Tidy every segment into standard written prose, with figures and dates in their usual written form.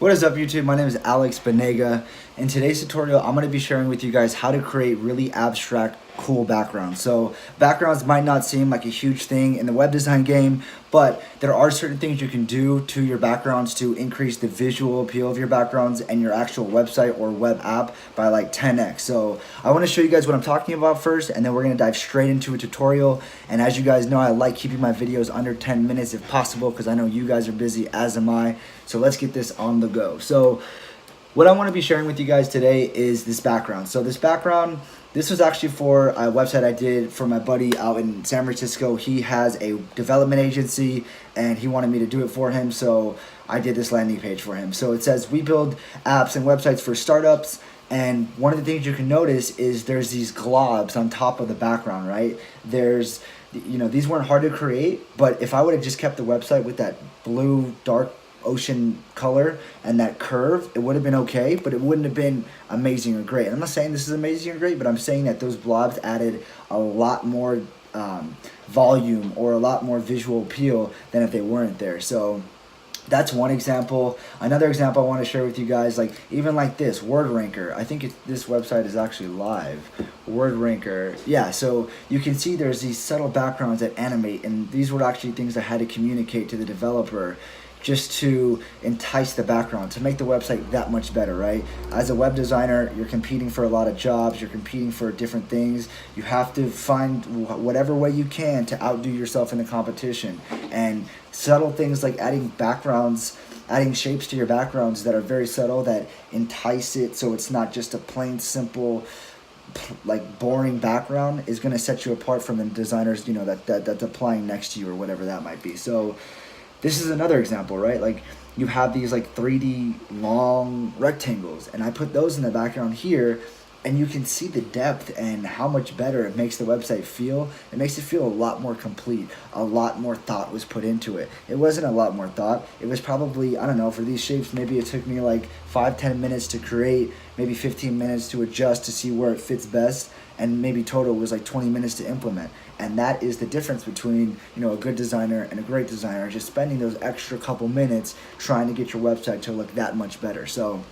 What is up, YouTube? My name is Alex Banaga. In today's tutorial, I'm going to be sharing with you guys how to create really abstract, cool backgrounds. So backgrounds might not seem like a huge thing in the web design game, but there are certain things you can do to your backgrounds to increase the visual appeal of your backgrounds and your actual website or web app by like 10x. So I want to show you guys what I'm talking about first, and then we're going to dive straight into a tutorial. And as you guys know, I like keeping my videos under 10 minutes if possible, because I know you guys are busy, as am I. So let's get this on the go. So what I want to be sharing with you guys today is this background. So this background, this was actually for a website I did for my buddy out in San Francisco. He has a development agency and he wanted me to do it for him. So I did this landing page for him. So it says, we build apps and websites for startups. And one of the things you can notice is there's these globs on top of the background, right? There's, you know, these weren't hard to create, but if I would have just kept the website with that blue, dark ocean color and that curve, it would have been okay, but it wouldn't have been amazing or great. And I'm not saying this is amazing or great, but I'm saying that those blobs added a lot more volume or a lot more visual appeal than if they weren't there. So that's one example. Another example I want to share with you guys, like even like this word ranker. I think this website is actually live. Word ranker, yeah. So you can see there's these subtle backgrounds that animate, and these were actually things I had to communicate to the developer just to entice the background, to make the website that much better, right? As a web designer, you're competing for a lot of jobs, you're competing for different things. You have to find whatever way you can to outdo yourself in the competition. And subtle things like adding backgrounds, adding shapes to your backgrounds that are very subtle, that entice it so it's not just a plain, simple, like boring background, is gonna set you apart from the designers, you know, that's applying next to you or whatever that might be. So this is another example, right? Like you have these like 3D long rectangles, and I put those in the background here, and you can see the depth and how much better it makes the website feel. It makes it feel a lot more complete. A lot more thought was put into it. It wasn't a lot more thought. It was probably, I don't know, for these shapes, maybe it took me like 5-10 minutes to create, maybe 15 minutes to adjust to see where it fits best, and maybe total was like 20 minutes to implement. And that is the difference between, you know, a good designer and a great designer, just spending those extra couple minutes trying to get your website to look that much better. So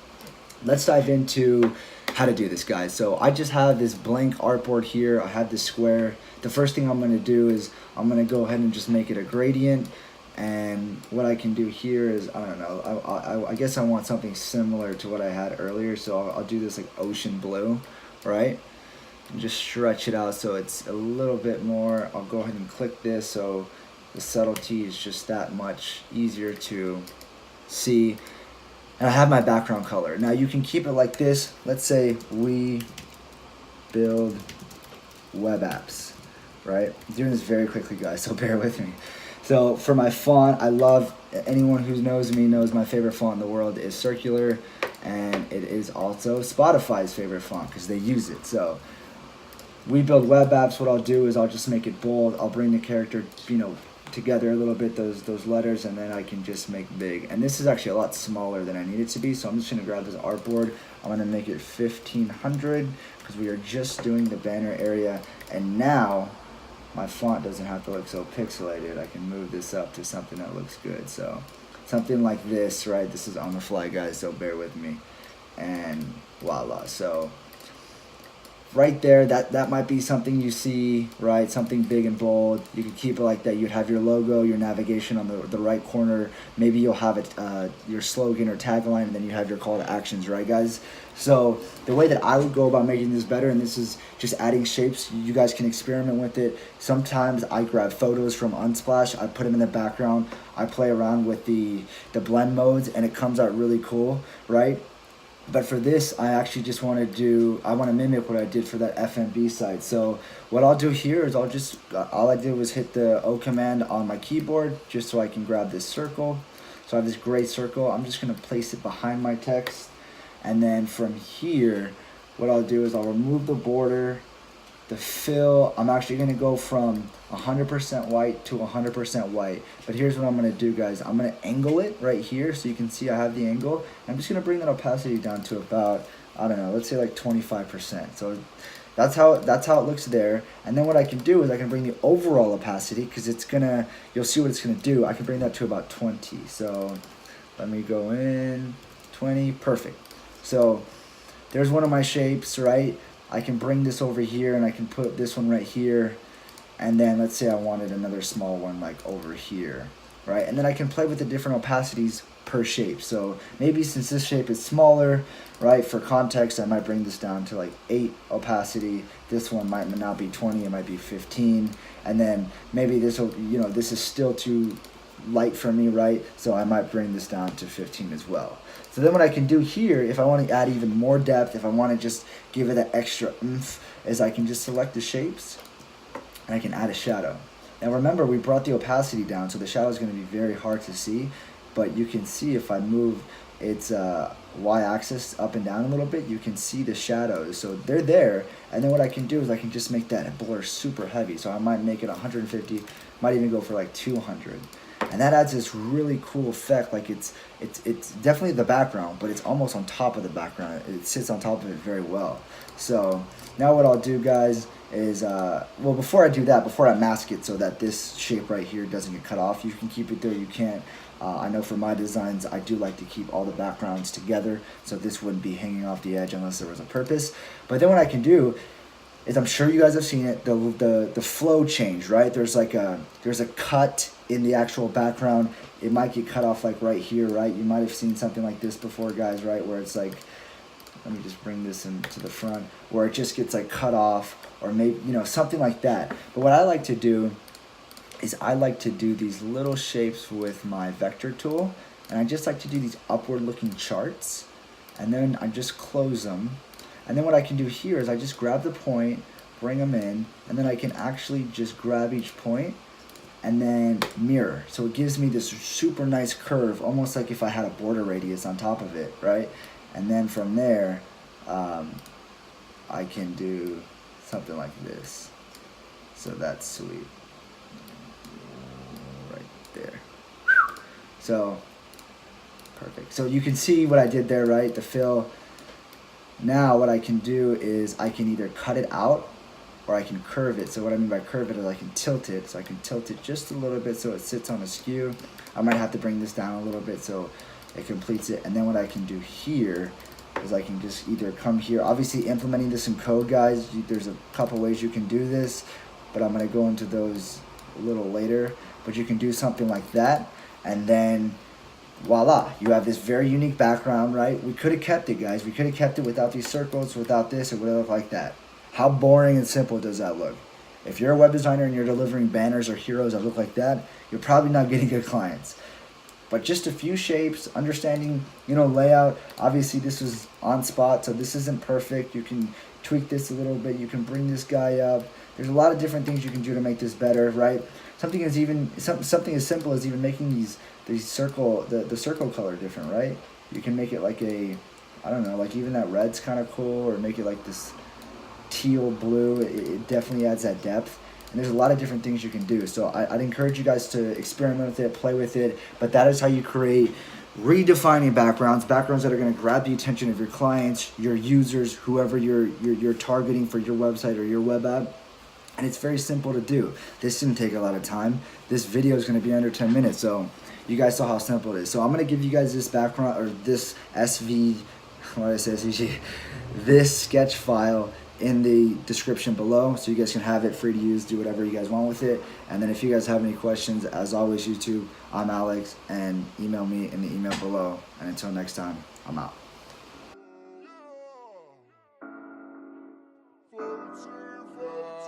let's dive into how to do this, guys. So I just have this blank artboard here. I have this square. The first thing I'm going to do is I'm going to go ahead and just make it a gradient. And what I can do here is, I don't know, I guess I want something similar to what I had earlier. So I'll do this like ocean blue, right? And just stretch it out so it's a little bit more. I'll go ahead and click this so the subtlety is just that much easier to see. And I have my background color. Now you can keep it like this. Let's say we build web apps, right? I'm doing this very quickly, guys, so bear with me. So for my font, I love, anyone who knows me knows my favorite font in the world is circular, and it is also Spotify's favorite font because they use it. So we build web apps. What I'll do is I'll just make it bold. I'll bring the character, you know, together a little bit, those letters, and then I can just make big. And this is actually a lot smaller than I need it to be, so I'm just going to grab this artboard. I'm going to make it 1500 because we are just doing the banner area. And now my font doesn't have to look so pixelated. I can move this up to something that looks good. So something like this, right? This is on the fly, guys, so bear with me. And voila. So right there, that might be something you see, right? Something big and bold. You could keep it like that. You'd have your logo, your navigation on the right corner. Maybe you'll have it, your slogan or tagline, and then you have your call to actions, right, guys? So the way that I would go about making this better, and this is just adding shapes, you guys can experiment with it. Sometimes I grab photos from Unsplash, I put them in the background, I play around with the blend modes, and it comes out really cool, right? But for this, I actually just want to mimic what I did for that FMB site. So what I'll do here is all I did was hit the O command on my keyboard just so I can grab this circle. So I have this gray circle. I'm just going to place it behind my text. And then from here, what I'll do is I'll remove the border, the fill. I'm actually going to go from 100% white to 100% white. But here's what I'm going to do, guys. I'm going to angle it right here so you can see I have the angle. I'm just going to bring that opacity down to about, I don't know, let's say like 25%. So that's how it looks there. And then what I can do is I can bring the overall opacity, because you'll see what it's going to do. I can bring that to about 20. So let me go in. 20, perfect. So there's one of my shapes, right? I can bring this over here and I can put this one right here. And then let's say I wanted another small one like over here, right? And then I can play with the different opacities per shape. So maybe since this shape is smaller, right, for context, I might bring this down to like 8 opacity. This one might not be 20, it might be 15. And then maybe this will, this is still too light for me, right? So I might bring this down to 15 as well. So then what I can do here, if I want to add even more depth, if I want to just give it that extra oomph, is I can just select the shapes and I can add a shadow. Now remember, we brought the opacity down, so the shadow is going to be very hard to see, but you can see if I move its y-axis up and down a little bit, you can see the shadows. So they're there, and then what I can do is I can just make that blur super heavy. So I might make it 150, might even go for like 200. And that adds this really cool effect. Like it's definitely the background, but it's almost on top of the background. It sits on top of it very well. So now what I'll do, guys, is well, before I do that, before I mask it so that this shape right here doesn't get cut off, you can keep it there, you can't. I know for my designs, I do like to keep all the backgrounds together, so this wouldn't be hanging off the edge unless there was a purpose. But then what I can do is, I'm sure you guys have seen it, the flow change, right? There's a cut in the actual background. It might get cut off like right here, right? You might have seen something like this before, guys, right? Where it's like, let me just bring this into the front, where it just gets like cut off, or maybe, something like that. But what I like to do is I like to do these little shapes with my vector tool, and I just like to do these upward looking charts, and then I just close them. And then what I can do here is I just grab the point, bring them in, and then I can actually just grab each point and then mirror. So it gives me this super nice curve, almost like if I had a border radius on top of it, right? And then from there, I can do something like this. So that's sweet. Right there. So, perfect. So you can see what I did there, right? The fill. Now what I can do is I can either cut it out or I can curve it. So what I mean by curve it is I can tilt it. So I can tilt it just a little bit so it sits on a skew. I might have to bring this down a little bit so it completes it. And then what I can do here is I can just either come here. Obviously implementing this in code, guys, there's a couple ways you can do this, but I'm going to go into those a little later. But you can do something like that, and then voila, you have this very unique background, right? We could have kept it, guys. We could have kept it without these circles, without this. It would have looked like that. How boring and simple does that look? If you're a web designer and you're delivering banners or heroes that look like that, you're probably not getting good clients. But just a few shapes, understanding, layout. Obviously, this was on spot, so this isn't perfect. You can tweak this a little bit. You can bring this guy up. There's a lot of different things you can do to make this better, right? Something as simple as even making these circle the circle color different, right? You can make it like I don't know, like even that red's kind of cool, or make it like this teal blue. It definitely adds that depth. And there's a lot of different things you can do. So I'd encourage you guys to experiment with it, play with it. But that is how you create redefining backgrounds that are going to grab the attention of your clients, your users, whoever you're targeting for your website or your web app. And it's very simple to do. This didn't take a lot of time. This video is going to be under 10 minutes. So you guys saw how simple it is. So I'm going to give you guys this background, or this this sketch file in the description below, so you guys can have it free to use, do whatever you guys want with it. And then if you guys have any questions, as always, YouTube, I'm Alex, and email me in the email below. And until next time, I'm out. Floating